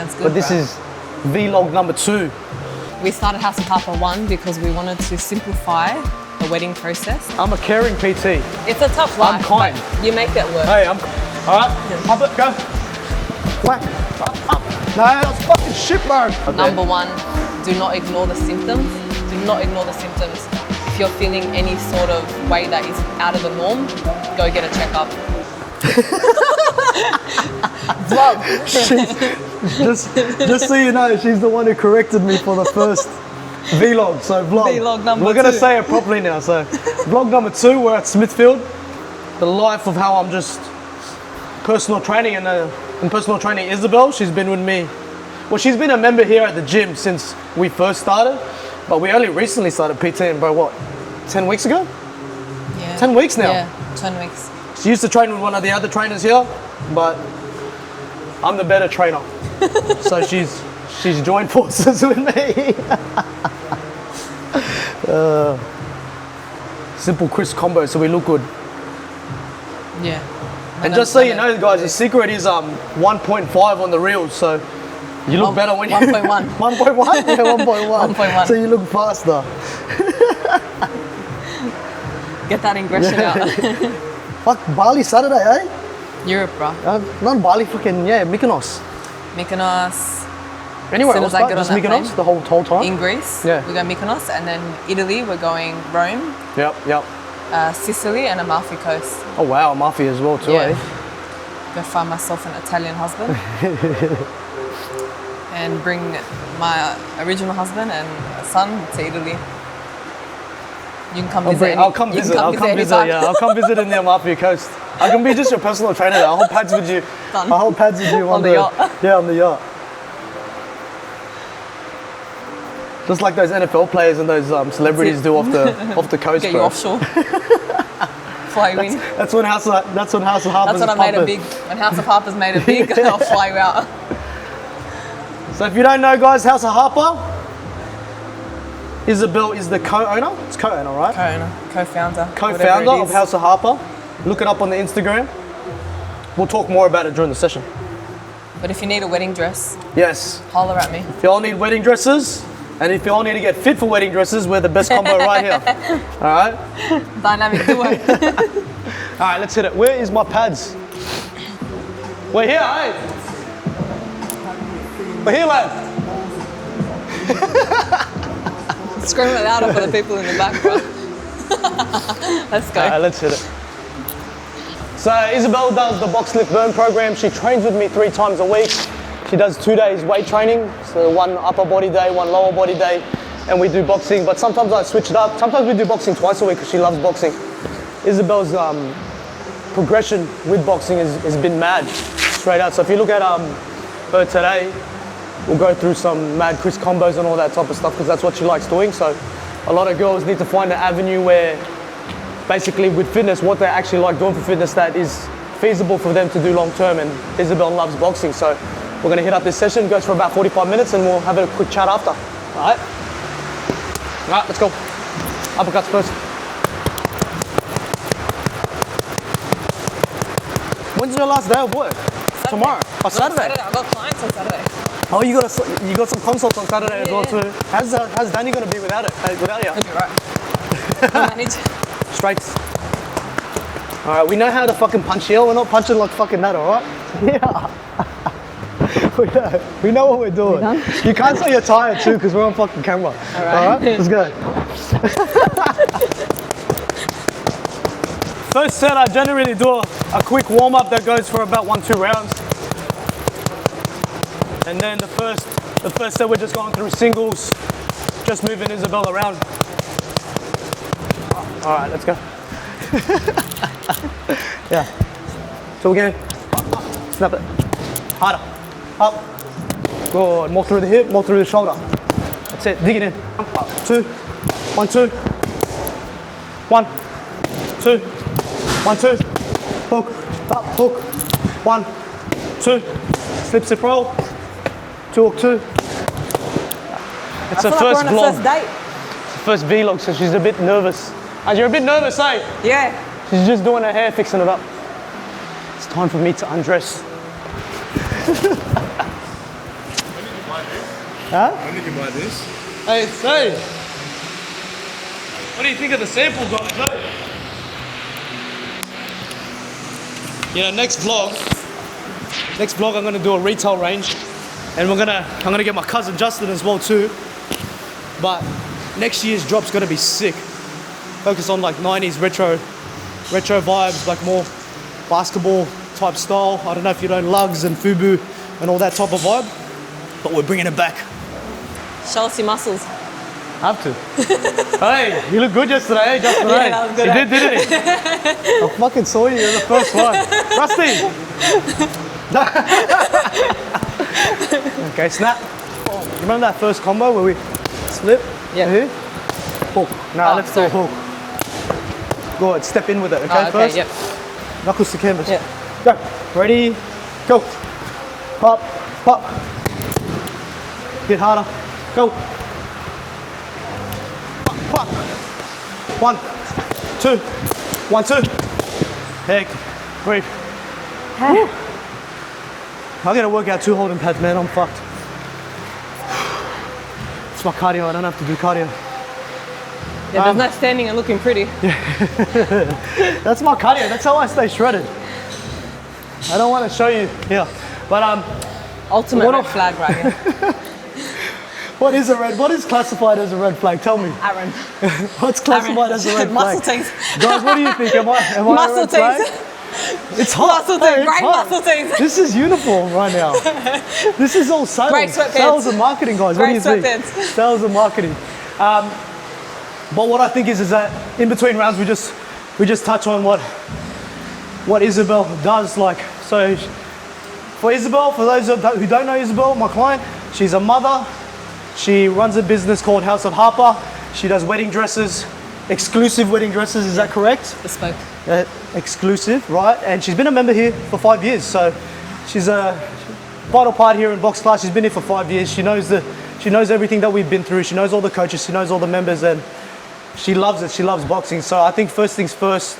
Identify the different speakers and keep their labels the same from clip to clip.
Speaker 1: That's good,
Speaker 2: But this
Speaker 1: bro.
Speaker 2: is vlog number 2.
Speaker 1: We started House of Harper 1 because we wanted to simplify the wedding process.
Speaker 2: I'm a caring PT.
Speaker 1: It's a tough life.
Speaker 2: I'm kind.
Speaker 1: But you make it work.
Speaker 2: Hey, all right, pop it, go. Whack, up. No, that's fucking shit, bro. Okay.
Speaker 1: Number 1, do not ignore the symptoms. Do not ignore the symptoms. If you're feeling any sort of way that is out of the norm, go get a checkup. Vlog.
Speaker 2: just so you know, she's the one who corrected me for the first vlog. So
Speaker 1: Vlog number
Speaker 2: We're gonna
Speaker 1: 2.
Speaker 2: say it properly now. So vlog number 2, we're at Smithfield. The life of how I'm just personal training and personal training Isabelle. She's been with me. Well, she's been a member here at the gym since we first started, but we only recently started PTing, bro. What? 10 weeks ago?
Speaker 1: Yeah.
Speaker 2: 10 weeks now.
Speaker 1: Yeah, 10 weeks.
Speaker 2: She used to train with one of the other trainers here, but I'm the better trainer. So she's joined forces with me. Simple crisp combo, so we look good.
Speaker 1: Yeah.
Speaker 2: And just so you know, guys, the secret is 1.5 on the reels, so you look better when you
Speaker 1: 1.1.
Speaker 2: 1.1? Yeah, 1.1.
Speaker 1: 1.1.
Speaker 2: So you look faster.
Speaker 1: Get that ingression out.
Speaker 2: Fuck, Bali Saturday, eh?
Speaker 1: Europe, bro.
Speaker 2: Not Bali, fucking, yeah, Mykonos.
Speaker 1: Mykonos.
Speaker 2: Anywhere
Speaker 1: As soon
Speaker 2: else,
Speaker 1: as I
Speaker 2: but
Speaker 1: get on
Speaker 2: just
Speaker 1: that
Speaker 2: Mykonos
Speaker 1: plane.
Speaker 2: the whole time?
Speaker 1: In Greece,
Speaker 2: Yeah.
Speaker 1: we go Mykonos, and then Italy, we're going Rome,
Speaker 2: Yep.
Speaker 1: Sicily, and Amalfi Coast.
Speaker 2: Oh wow, Mafia as well too,
Speaker 1: Yeah.
Speaker 2: eh?
Speaker 1: Go find myself an Italian husband. And bring my original husband and son to Italy. You can come visit.
Speaker 2: I'll come visit. I'll come visit.
Speaker 1: anytime.
Speaker 2: Yeah, I'll come visit in the Amalfi Coast. I can be just your personal trainer. I'll hold pads with you.
Speaker 1: Done.
Speaker 2: I'll hold pads with you
Speaker 1: On the yacht.
Speaker 2: Yeah, on the yacht. Just like those NFL players and those celebrities do off the coast.
Speaker 1: Get
Speaker 2: bro.
Speaker 1: you offshore. Fly you in.
Speaker 2: That's when House of Harper's
Speaker 1: That's when I made it big. When House of Harper's made it big, I'll fly you out.
Speaker 2: So if you don't know, guys, House of Harper, Isabelle is the co-owner. It's co-owner, right?
Speaker 1: Co-founder.
Speaker 2: Co-founder of House of Harper. Look it up on the Instagram. We'll talk more about it during the session.
Speaker 1: But if you need a wedding dress,
Speaker 2: Yes.
Speaker 1: holler at me.
Speaker 2: If you all need wedding dresses, and if you all need to get fit for wedding dresses, we're the best combo right here. All right?
Speaker 1: Dynamic duo.
Speaker 2: All right, let's hit it. Where is my pads? We're here, hey? We're here, lad.
Speaker 1: Scream it louder for the people in the back, bro. Let's go.
Speaker 2: All right, let's hit it. So Isabelle does the box lift burn program. She trains with me 3 times a week. She does 2 days weight training, so 1 upper body day, 1 lower body day, and we do boxing. But sometimes I switch it up. Sometimes we do boxing twice a week because she loves boxing. Isabelle's progression with boxing has been mad, straight out. So if you look at her today, we'll go through some mad crisp combos and all that type of stuff because that's what she likes doing. So a lot of girls need to find an avenue where basically with fitness, what they actually like doing for fitness that is feasible for them to do long term, and Isabelle loves boxing. So we're gonna hit up this session, goes for about 45 minutes and we'll have a quick chat after. All right, let's go. Uppercuts first. When's your last day of work?
Speaker 1: Saturday.
Speaker 2: Tomorrow? Oh, Saturday?
Speaker 1: I've got clients on Saturday.
Speaker 2: Oh, you got some consults on Saturday as well too. How's Danny gonna be without you?
Speaker 1: You're right. I'll manage.
Speaker 2: Straights. All right, we know how to fucking punch here. We're not punching like fucking that, all right? Yeah. we know what we're doing. You can't say you're tired too because we're on fucking camera. All right, let's go. First set, I generally do a quick warm up that goes for about 1-2 rounds. And then the first set, we're just going through singles, just moving Isabelle around. All right, let's go. Yeah. So we're going snap it. Harder. Up. Good. More through the hip, more through the shoulder. That's it. Dig it in. 2. 1, 2. 1, 2. 1, 2. Hook. Up. Hook. 1, 2. Slip, slip, roll. 2 hook 2. It's her first vlog.
Speaker 1: First date.
Speaker 2: First vlog, so she's a bit nervous. And you're a bit nervous, eh?
Speaker 1: Yeah.
Speaker 2: She's just doing her hair, fixing it up. It's time for me to undress. Huh?
Speaker 3: When did you buy this?
Speaker 2: Hey, say. What do you think of the sample, guys? Hey? You know, next vlog, I'm gonna do a retail range, and I'm gonna get my cousin Justin as well too. But next year's drop's gonna be sick. Focus on like 90s retro vibes, like more basketball type style. I don't know if you know lugs and fubu and all that type of vibe, but we're bringing it back.
Speaker 1: Show us your muscles.
Speaker 2: Have to. Hey, you look good yesterday, eh, Justin?
Speaker 1: Yeah,
Speaker 2: eh?
Speaker 1: that was good,
Speaker 2: You
Speaker 1: eh?
Speaker 2: did, didn't he? I fucking saw you. You're the first one. Rusty. Okay, snap. You remember that first combo where we slip?
Speaker 1: Yeah.
Speaker 2: Here? Hook. No,
Speaker 1: Oh,
Speaker 2: let's do a
Speaker 1: sorry.
Speaker 2: hook. Go ahead, step in with it, okay,
Speaker 1: Oh, okay,
Speaker 2: first?
Speaker 1: yep.
Speaker 2: Knuckles to canvas.
Speaker 1: Yeah.
Speaker 2: Go. Ready? Go. Pop, pop. Hit harder. Go. Pop. 1, 2. 1, 2. Heck. Breathe. Woo. I gotta work out 2 holding pads, man. I'm fucked. It's my cardio. I don't have to do cardio.
Speaker 1: Yeah, there's no standing and looking pretty.
Speaker 2: That's my cardio. That's how I stay shredded. I don't want to show you here, but
Speaker 1: Ultimate
Speaker 2: What
Speaker 1: red
Speaker 2: a-
Speaker 1: flag right here.
Speaker 2: what is classified as a red flag? Tell me.
Speaker 1: Aaron.
Speaker 2: What's classified as a red flag?
Speaker 1: Muscle tees.
Speaker 2: Guys, what do you think? Am I a
Speaker 1: Muscle
Speaker 2: red flag?
Speaker 1: tees.
Speaker 2: It's hot.
Speaker 1: Muscle
Speaker 2: Hey,
Speaker 1: tees.
Speaker 2: it's
Speaker 1: Great
Speaker 2: hot.
Speaker 1: muscle tees.
Speaker 2: This is uniform right now. This is all sales.
Speaker 1: Great sweatpants.
Speaker 2: Sales and marketing, guys. What do you
Speaker 1: Great
Speaker 2: think?
Speaker 1: sweatpants.
Speaker 2: Sales and marketing. But what I think is that in between rounds we just touch on what Isabelle does. Like, so for Isabelle, for those who don't know Isabelle, my client, she's a mother. She runs a business called House of Harper. She does wedding dresses, exclusive wedding dresses. Is that correct?
Speaker 1: Bespoke.
Speaker 2: Exclusive, right? And she's been a member here for 5 years, so she's a vital part here in box class. She's been here for 5 years. She knows everything that we've been through. She knows all the coaches. She knows all the members, and she loves it. She loves boxing. So I think first things first,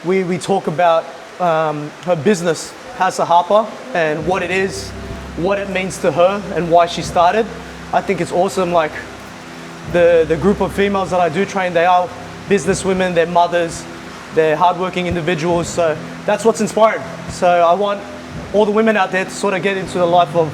Speaker 2: we talk about her business, House of Harper, and what it is, what it means to her, and why she started. I think it's awesome. Like the group of females that I do train, they are business women, they're mothers, they're hardworking individuals. So that's what's inspiring. So I want all the women out there to sort of get into the life of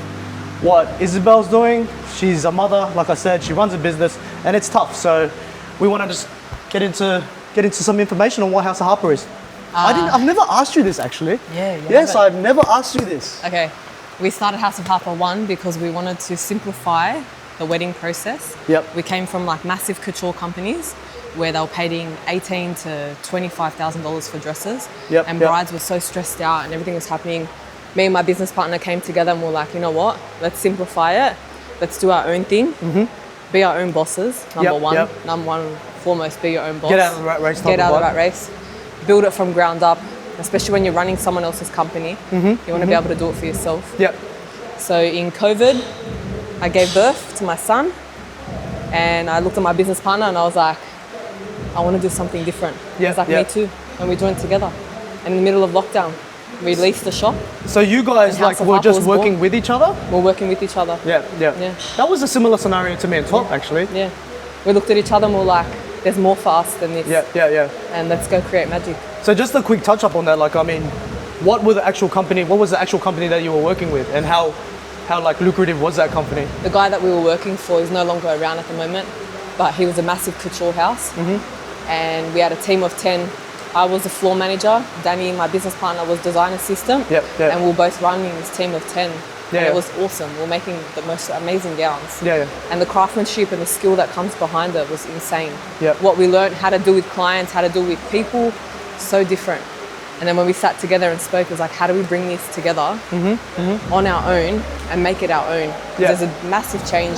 Speaker 2: what Isabelle's doing. She's a mother, like I said, she runs a business, and it's tough. So we want to just get into some information on what House of Harper is. I've never asked you this actually.
Speaker 1: Yeah, you
Speaker 2: Yes,
Speaker 1: haven't.
Speaker 2: I've never asked you this.
Speaker 1: Okay. We started House of Harper 1 because we wanted to simplify the wedding process.
Speaker 2: Yep.
Speaker 1: We came from like massive couture companies where they were paying $18,000 to $25,000 for dresses.
Speaker 2: Yep,
Speaker 1: And
Speaker 2: yep.
Speaker 1: brides were so stressed out and everything was happening. Me and my business partner came together and we were like, you know what? Let's simplify it. Let's do our own thing. Be our own bosses. Number
Speaker 2: Yep,
Speaker 1: one.
Speaker 2: yep.
Speaker 1: Number one, foremost, be your own boss.
Speaker 2: Get out of the rat race.
Speaker 1: Get
Speaker 2: type
Speaker 1: out of
Speaker 2: of
Speaker 1: the
Speaker 2: vibe.
Speaker 1: rat race. Build it from ground up, especially when you're running someone else's company. You want to be able to do it for yourself.
Speaker 2: Yep.
Speaker 1: So in COVID, I gave birth to my son and I looked at my business partner and I was like, I want to do something different. He
Speaker 2: Yeah,
Speaker 1: was like,
Speaker 2: yeah.
Speaker 1: me too. And we joined together. And in the middle of lockdown, we leased the shop.
Speaker 2: So you guys
Speaker 1: And House
Speaker 2: like
Speaker 1: of
Speaker 2: were
Speaker 1: Harper
Speaker 2: just
Speaker 1: was
Speaker 2: working
Speaker 1: born.
Speaker 2: with each other?
Speaker 1: We're working with each other.
Speaker 2: Yeah, yeah.
Speaker 1: Yeah.
Speaker 2: That was a similar scenario to me and Top actually.
Speaker 1: Yeah. We looked at each other and we were like, there's more for us than this.
Speaker 2: Yeah, yeah, yeah.
Speaker 1: And let's go create magic.
Speaker 2: So just a quick touch up on that. Like, I mean, what was the actual company that you were working with, and how like lucrative was that company?
Speaker 1: The guy that we were working for is no longer around at the moment, but he was a massive couture house. And we had a team of 10. I was the floor manager. Danny, my business partner, was design assistant.
Speaker 2: Yep, yep.
Speaker 1: And we were both running this team of 10.
Speaker 2: Yeah,
Speaker 1: And
Speaker 2: yeah.
Speaker 1: it was awesome. We were making the most amazing gowns.
Speaker 2: Yeah, yeah.
Speaker 1: And the craftsmanship and the skill that comes behind it was insane.
Speaker 2: Yep.
Speaker 1: What we learned, how to do with clients, how to do with people, so different. And then when we sat together and spoke, it was like, how do we bring this together on our own and make it our own? 'Cause
Speaker 2: Yeah.
Speaker 1: There's a massive change.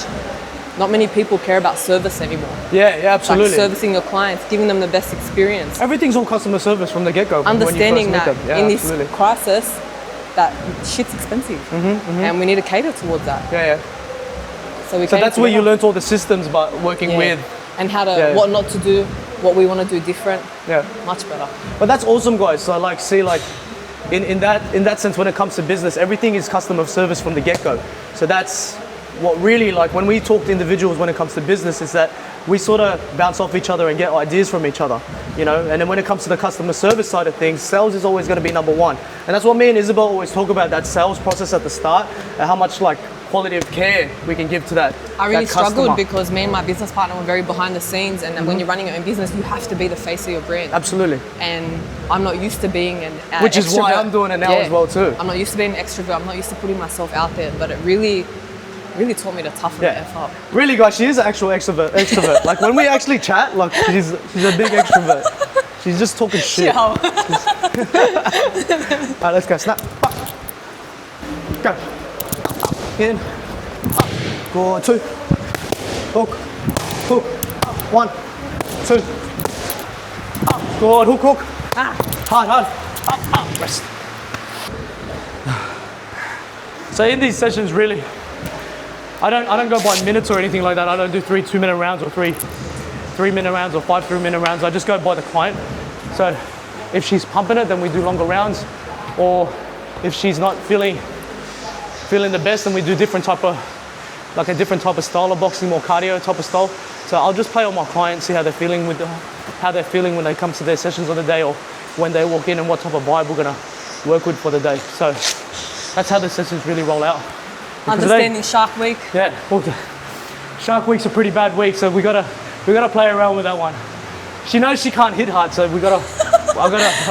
Speaker 1: Not many people care about service anymore.
Speaker 2: Yeah, yeah, absolutely.
Speaker 1: Like servicing your clients, giving them the best experience.
Speaker 2: Everything's all customer service from the get-go.
Speaker 1: Understanding
Speaker 2: when you
Speaker 1: that
Speaker 2: first meet them. Yeah,
Speaker 1: in this
Speaker 2: absolutely.
Speaker 1: crisis, that shit's expensive. And we need to cater towards that.
Speaker 2: Yeah, yeah.
Speaker 1: So we
Speaker 2: So
Speaker 1: came
Speaker 2: that's where you
Speaker 1: together.
Speaker 2: learned all the systems, but working
Speaker 1: Yeah.
Speaker 2: with.
Speaker 1: And how to,
Speaker 2: Yeah.
Speaker 1: what not to do, what we want to do different,
Speaker 2: Yeah.
Speaker 1: much better.
Speaker 2: But that's awesome, guys. So like, see, like, in that sense, when it comes to business, everything is customer service from the get-go. So that's what really, like when we talk to individuals when it comes to business, is that we sort of bounce off each other and get ideas from each other, you know. And then when it comes to the customer service side of things, sales is always going to be number one. And that's what me and Isabelle always talk about, that sales process at the start, and how much like quality of care we can give to that.
Speaker 1: I really
Speaker 2: that customer.
Speaker 1: struggled because me and my business partner were very behind the scenes, and when you're running your own business, you have to be the face of your brand.
Speaker 2: Absolutely.
Speaker 1: And I'm not used to being an
Speaker 2: Which is
Speaker 1: extrovert.
Speaker 2: why I'm doing it now as well too.
Speaker 1: I'm not used to being an extrovert. I'm not used to putting myself out there, but it really taught me to toughen the F up.
Speaker 2: Really, guys, she is an actual extrovert. Like when we actually chat, like she's a big extrovert. She's just talking shit. All right, let's go. Snap. Go. In. Go. 2. Hook. Hook. 1. 2. Good. Hook. Hook. Hard. Hard. Rest. So in these sessions, really, I don't go by minutes or anything like that. I don't do 3 2-minute rounds or 3-minute rounds or 5 3-minute rounds. I just go by the client. So if she's pumping it, then we do longer rounds. Or if she's not feeling the best, then we do different type of style of boxing, more cardio type of style. So I'll just play on my clients, see how they're feeling when they come to their sessions of the day, or when they walk in, and what type of vibe we're gonna work with for the day. So that's how the sessions really roll out.
Speaker 1: Understanding Shark Week.
Speaker 2: Yeah, well, Shark Week's a pretty bad week, so we gotta play around with that one. She knows she can't hit hard, so I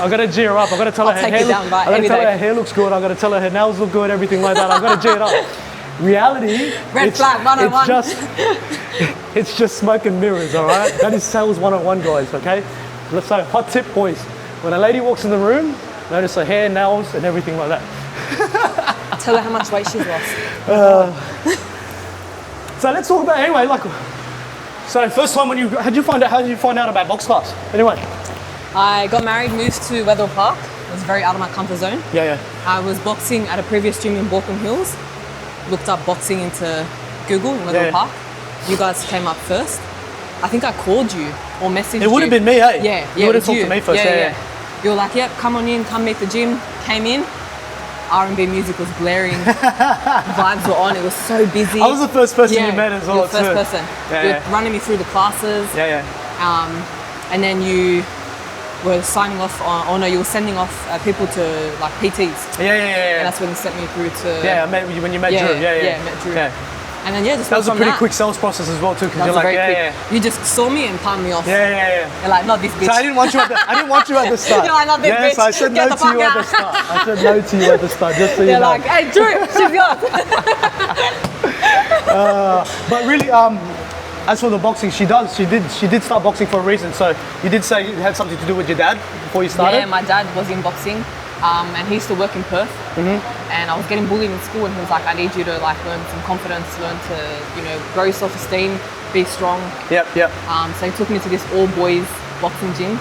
Speaker 2: gotta G her up. I gotta tell her her hair looks good. I gotta tell her nails look good, everything like that. I gotta G it up. Reality,
Speaker 1: Red flag 101.
Speaker 2: It's just smoke and mirrors, all right? That is sales 101, guys. Okay. So hot tip, boys. When a lady walks in the room, notice her hair, nails, and everything like that.
Speaker 1: Tell her how much weight she's lost.
Speaker 2: So let's talk about anyway. Like, so first time how did you find out about box class? Anyway,
Speaker 1: I got married, moved to Wetherill Park. It was very out of my comfort zone.
Speaker 2: Yeah.
Speaker 1: I was boxing at a previous gym in Baulkham Hills. Looked up boxing into Google in Wetherill Park. You guys came up first. I think I called you or messaged you.
Speaker 2: It would have been me, eh?
Speaker 1: Yeah.
Speaker 2: You would have talked to me first. Yeah.
Speaker 1: You were like, yep, come on in, come meet the gym. Came in. R&B music was blaring, vibes were on, it was so busy.
Speaker 2: I was the first person you met as well.
Speaker 1: You were the first person. You were running me through the classes. And then you were signing off you were sending off people to like PTs. And that's when you sent me through to...
Speaker 2: Yeah, I met when you met Drew.
Speaker 1: Yeah, met Drew. Yeah. And then just
Speaker 2: that was a pretty quick sales process as well too, because you're like,
Speaker 1: you just saw me and palmed me off.
Speaker 2: Yeah.
Speaker 1: You're like, not this bitch.
Speaker 2: So I didn't want you at the start.
Speaker 1: You're like, not this bitch.
Speaker 2: Yes, I said no to you at the start. I said no to you at the start, just so you know.
Speaker 1: You're like, hey Drew, she's yours.
Speaker 2: But really, as for the boxing, she did start boxing for a reason. So you did say it had something to do with your dad before you started?
Speaker 1: Yeah, my dad was in boxing. And he used to work in Perth, and I was getting bullied in school, and he was like, I need you to like learn some confidence, learn to, grow your self-esteem, be strong.
Speaker 2: Yep.
Speaker 1: So he took me to this all-boys boxing gym.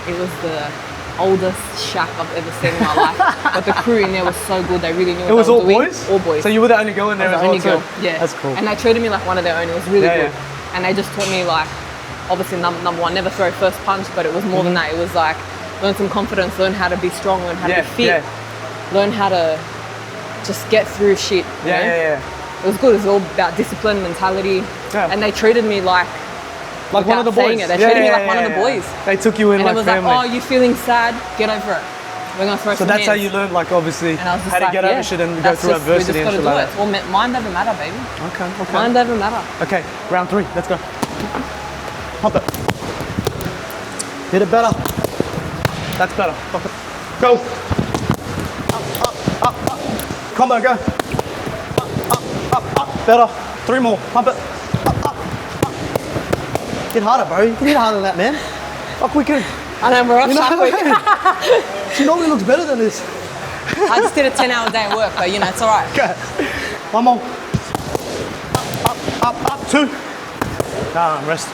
Speaker 1: It was the oldest shack I've ever seen in my life, but the crew in there was so good, they really knew what they were doing.
Speaker 2: It was all boys?
Speaker 1: All boys.
Speaker 2: So you were the only girl in there as well too?
Speaker 1: Yeah.
Speaker 2: That's cool.
Speaker 1: And they treated me like one of their own, it was really good. And they just taught me like, obviously number one, never throw first punch, but it was more than that. It was like, learn some confidence, learn how to be strong, learn how to be fit, learn how to just get through shit.
Speaker 2: Yeah.
Speaker 1: It was good. It was all about discipline, mentality, and they treated me like
Speaker 2: one of the boys.
Speaker 1: They treated me like one of the boys.
Speaker 2: They took you in
Speaker 1: and
Speaker 2: like
Speaker 1: it was
Speaker 2: family.
Speaker 1: like, oh, you feeling sad? Get over it. We're gonna throw some
Speaker 2: So that's
Speaker 1: hands.
Speaker 2: how you learned, like obviously,
Speaker 1: how
Speaker 2: to get over shit and go through adversity and shit like that.
Speaker 1: Well, mind over matter, baby.
Speaker 2: Okay.
Speaker 1: Mind over matter.
Speaker 2: Okay, round 3. Let's go. Pump it. Hit it better. That's better. Go. Up. Come on, go. Up. Better. 3 more. Pump it. Up. Get harder, bro. You can hit harder than that, man. Fuck, we can.
Speaker 1: I know, we're off Shark Week.
Speaker 2: She normally looks better than this.
Speaker 1: I just did a 10-hour day at work, but it's all right.
Speaker 2: Okay. 1 more. Up. 2. Rest.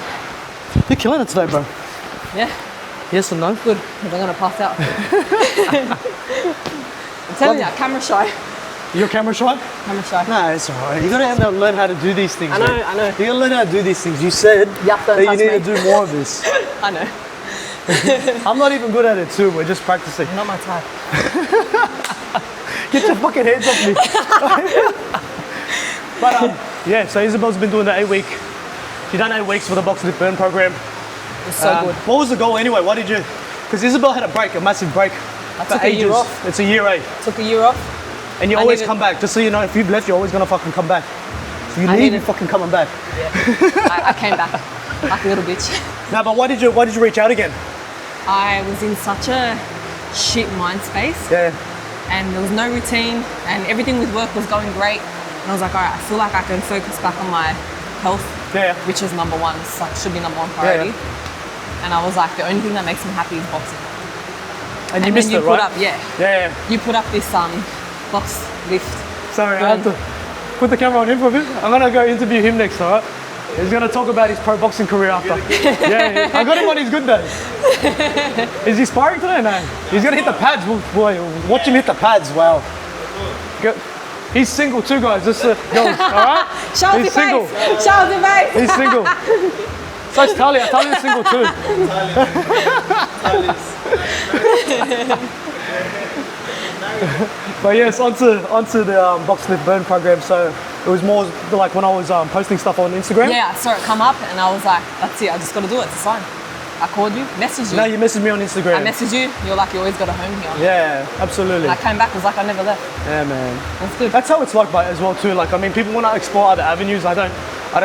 Speaker 2: You're killing it today, bro.
Speaker 1: Yeah.
Speaker 2: Yes or no?
Speaker 1: Good, because I'm going to pass out. I'm telling you, camera shy.
Speaker 2: You're camera shy?
Speaker 1: Camera shy.
Speaker 2: No, it's alright. You gotta learn how to do these things.
Speaker 1: I know.
Speaker 2: You gotta learn how to do these things. You said that you need to do more of this.
Speaker 1: I know.
Speaker 2: I'm not even good at it too. We're just practicing.
Speaker 1: You're not my type.
Speaker 2: Get your fucking hands off me. But Yeah, so Isabelle's been doing the 8 week. She done 8 weeks for the box lift burn program.
Speaker 1: It's so good.
Speaker 2: What was the goal anyway? Why did you? Because Isabelle had a break, a massive break.
Speaker 1: I took a year off.
Speaker 2: It's a year, eh?
Speaker 1: Took a year off.
Speaker 2: And you always come back. Just so you know, if you've left, you're always gonna fucking come back. So you leave, you're fucking coming back.
Speaker 1: Yeah. I came back like a little bitch.
Speaker 2: No, but why did you reach out again?
Speaker 1: I was in such a shit mind space.
Speaker 2: Yeah.
Speaker 1: And there was no routine, and everything with work was going great. And I was like, all right, I feel like I can focus back on my health, which is number one. It's like should be number one priority. And I was like, the only thing that makes me happy is boxing.
Speaker 2: And you missed it,
Speaker 1: put
Speaker 2: right?
Speaker 1: Up, you put up this box lift.
Speaker 2: Sorry, I have to put the camera on him for a bit. I'm gonna go interview him next, all right? He's gonna talk about his pro boxing career after. I got him on his good days. Is he sparring today? No. He's gonna hit the pads. Boy, watch him hit the pads. Wow. He's single too, guys. Just girls, all right?
Speaker 1: He's single. Shout your face.
Speaker 2: He's single. So is Talia. Talia's single too. But yes, onto the box lift burn program. So it was more like when I was posting stuff on Instagram.
Speaker 1: Yeah, I saw it come up and I was like, that's it, I just got to do it, it's fine. I called you, messaged you.
Speaker 2: No, you messaged me on Instagram.
Speaker 1: I messaged you, you're like, you always got a home here.
Speaker 2: Yeah, absolutely.
Speaker 1: And I came back, it was like I never left.
Speaker 2: Yeah, man.
Speaker 1: That's good.
Speaker 2: That's how it's like as well too. Like, I mean, people want to explore other avenues. I don't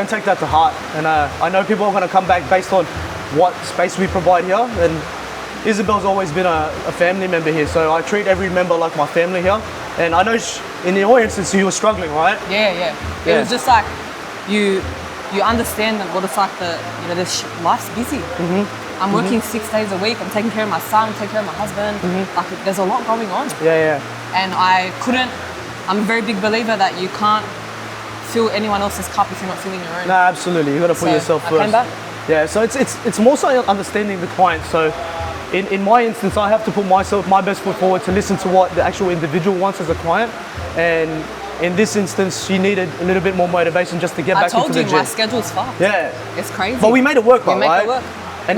Speaker 2: take that to heart. And I know people are going to come back based on what space we provide here. And Isabelle's always been a family member here, so I treat every member like my family here. And I know in your instance you were struggling, right?
Speaker 1: Yeah. It was just like you understand that what it's like. Life's busy. I'm working 6 days a week. I'm taking care of my son, taking care of my husband. Like there's a lot going on.
Speaker 2: Yeah.
Speaker 1: And I'm a very big believer that you can't fill anyone else's cup if you're not filling your own.
Speaker 2: No, absolutely. You got to put yourself first.
Speaker 1: I came back.
Speaker 2: Yeah. So it's more so understanding the client. So. In my instance, I have to put my best foot forward to listen to what the actual individual wants as a client. And in this instance, she needed a little bit more motivation just to get back into the gym.
Speaker 1: I told you, my schedule's fucked.
Speaker 2: Yeah.
Speaker 1: It's crazy.
Speaker 2: But we made it work, right?
Speaker 1: We make it work.
Speaker 2: And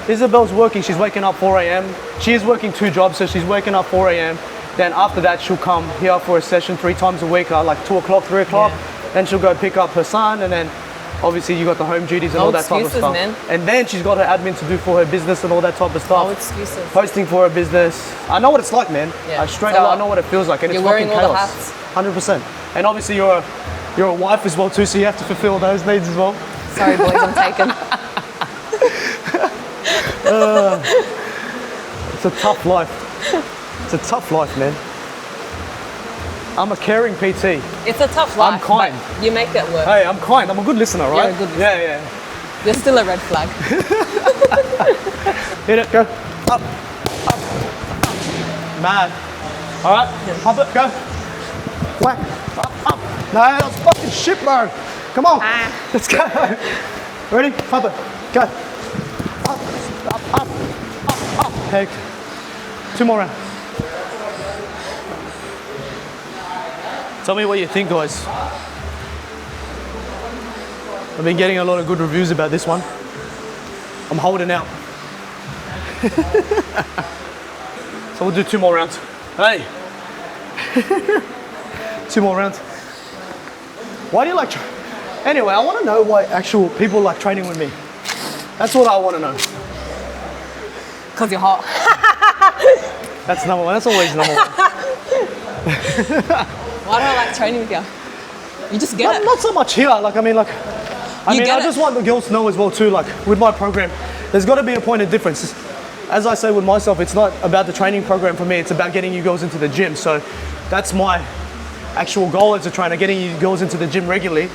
Speaker 2: Isabelle's working, she's waking up 4 a.m. She is working 2 jobs, so she's waking up 4 a.m. Then after that, she'll come here for a session 3 times a week, like 2 o'clock, 3 o'clock. Then she'll go pick up her son, and then obviously you got the home duties and all that type of stuff. Man. And then she's got her admin to do for her business and all that type of stuff.
Speaker 1: No excuses.
Speaker 2: Posting for her business. I know what it's like, man. Yeah, straight out, I know what it feels like. And
Speaker 1: you're
Speaker 2: it's fucking
Speaker 1: wearing all
Speaker 2: chaos.
Speaker 1: the hats.
Speaker 2: 100%. And obviously you're a wife as well too, so you have to fulfill those needs as well.
Speaker 1: Sorry boys, I'm taken.
Speaker 2: It's a tough life. It's a tough life, man. I'm a caring PT.
Speaker 1: It's a tough life.
Speaker 2: I'm kind.
Speaker 1: But you make that work.
Speaker 2: Hey, I'm kind. I'm a good listener, right?
Speaker 1: You're a good listener.
Speaker 2: Yeah.
Speaker 1: You're still a red flag.
Speaker 2: Hit it, go. Up. Mad. All right, pump it, go. Whack. Up. No, that's fucking shit, bro. Come on. Let's go. Ready? Pump it. Go. Up. Hey. 2 more rounds. Tell me what you think, guys. I've been getting a lot of good reviews about this one. I'm holding out. So we'll do 2 more rounds. Hey. 2 more rounds. Why do you like Anyway, I want to know why actual people like training with me. That's what I want to know.
Speaker 1: Because you're hot.
Speaker 2: That's number one. That's always number one.
Speaker 1: Why do I like training with you? You just get it.
Speaker 2: Not so much here. I just want the girls to know as well too, like with my program, there's got to be a point of difference. As I say with myself, it's not about the training program for me, it's about getting you girls into the gym. So that's my actual goal as a trainer, getting you girls into the gym regularly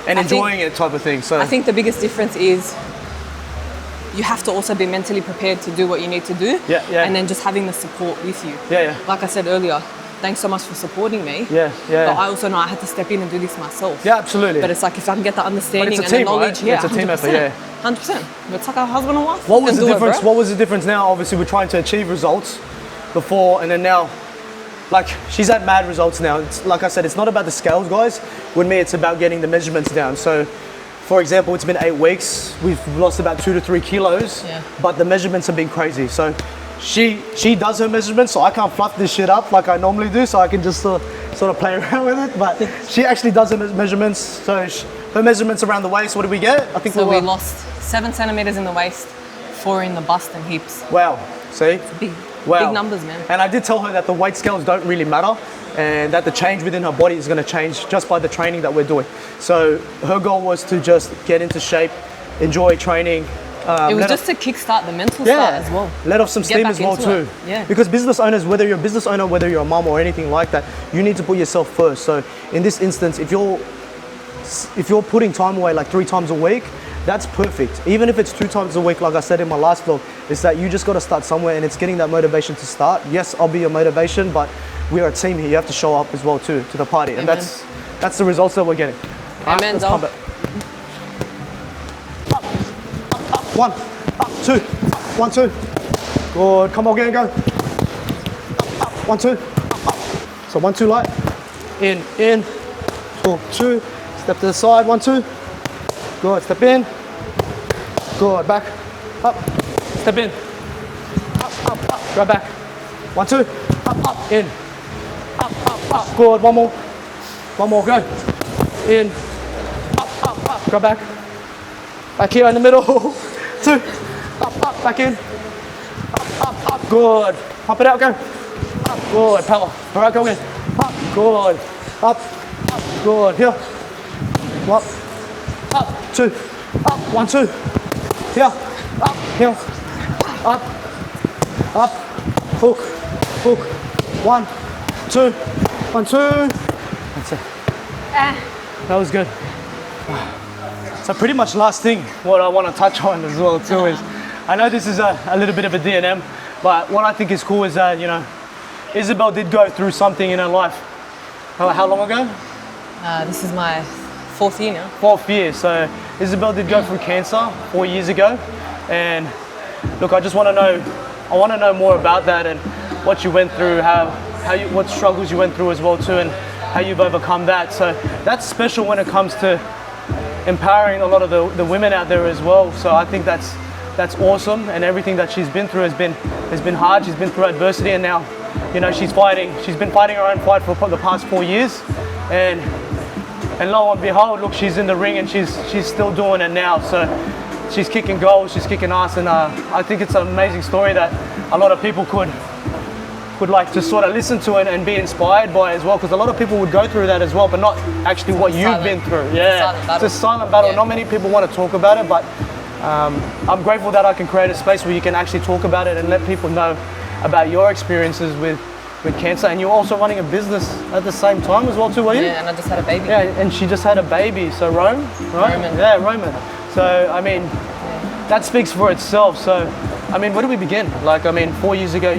Speaker 2: and enjoying it type of thing. So
Speaker 1: I think the biggest difference is you have to also be mentally prepared to do what you need to do.
Speaker 2: Yeah.
Speaker 1: And then just having the support with you.
Speaker 2: Yeah.
Speaker 1: Like I said earlier, thanks so much for supporting me.
Speaker 2: Yeah.
Speaker 1: But I also know I had to step in and do this myself.
Speaker 2: Yeah, absolutely.
Speaker 1: But it's like if I can get the understanding and
Speaker 2: team,
Speaker 1: the knowledge,
Speaker 2: right? It's a team effort, yeah.
Speaker 1: 100%. It's like a husband and wife.
Speaker 2: What was the difference? What was the difference now? Obviously, we're trying to achieve results before, and then now, like she's at mad results now. It's like I said, it's not about the scales, guys. With me, it's about getting the measurements down. So, for example, it's been 8 weeks. We've lost about 2 to 3 kilos, but the measurements have been crazy. So she does her measurements, so I can't fluff this shit up like I normally do, so I can just sort of play around with it. But she actually does her measurements. So her measurements around the waist, what did we get? I think
Speaker 1: so we lost 7 centimeters in the waist, 4 in the bust and hips.
Speaker 2: Wow, see?
Speaker 1: Big numbers, man.
Speaker 2: And I did tell her that the weight scales don't really matter, and that the change within her body is going to change just by the training that we're doing. So her goal was to just get into shape, enjoy training.
Speaker 1: It was just to kickstart the mental start as well.
Speaker 2: Let off some steam as well too.
Speaker 1: Yeah.
Speaker 2: Because business owners, whether you're a business owner, whether you're a mom or anything like that, you need to put yourself first. So in this instance, if you're putting time away like 3 times a week, that's perfect. Even if it's 2 times a week, like I said in my last vlog, is that you just got to start somewhere, and it's getting that motivation to start. Yes, I'll be your motivation, but we're a team here. You have to show up as well too to the party, and that's the results that we're getting.
Speaker 1: Amen.
Speaker 2: Let's pump it. 1, 2, 1, 2. Good. Come on, again, go. 1, 2. So 1, 2 light. In. 2, 2. Step to the side. 1, 2. Good. Step in. Good. Back. Up. Step in. Up. Grab back. 1, 2. Up. In. Up. Good. One more. Go. In. Up. Grab back. Back here in the middle. 2. Up. Back in. Up. Good. Pump it out. Go. Up. Good. Power. All right. Go again. Up. Good. Up. Good. Here. Up. 2. Up. 1, 2. Here. Up. Here. Up. Hook. 1, 2. 1, 2. That's it. That was good. So pretty much last thing, what I want to touch on as well too is, I know this is a little bit of a D&M, but what I think is cool is that, Isabelle did go through something in her life. How long ago?
Speaker 1: This is my 4th year now.
Speaker 2: 4th year. So Isabelle did go through cancer 4 years ago, and look, I want to know more about that and what you went through, what struggles you went through as well too, and how you've overcome that. So that's special when it comes to empowering a lot of the women out there as well. So I think that's awesome, and everything that she's been through has been hard. She's been through adversity, and now she's been fighting her own fight for the past 4 years, and lo and behold, look, she's in the ring, and she's still doing it now. So she's kicking goals, she's kicking ass, and I think it's an amazing story that a lot of people could like to sort of listen to it and be inspired by as well, because a lot of people would go through that as well, but not actually what you've been through. Yeah, it's a silent battle. Not many people want to talk about it, but I'm grateful that I can create a space where you can actually talk about it and let people know about your experiences with cancer. And you're also running a business at the same time as well too, were you?
Speaker 1: Yeah, and I just had a baby.
Speaker 2: Yeah, and she just had a baby. So Rome, right?
Speaker 1: Roman.
Speaker 2: Yeah, Roman. So I mean, that speaks for itself. So I mean, where do we begin? 4 years ago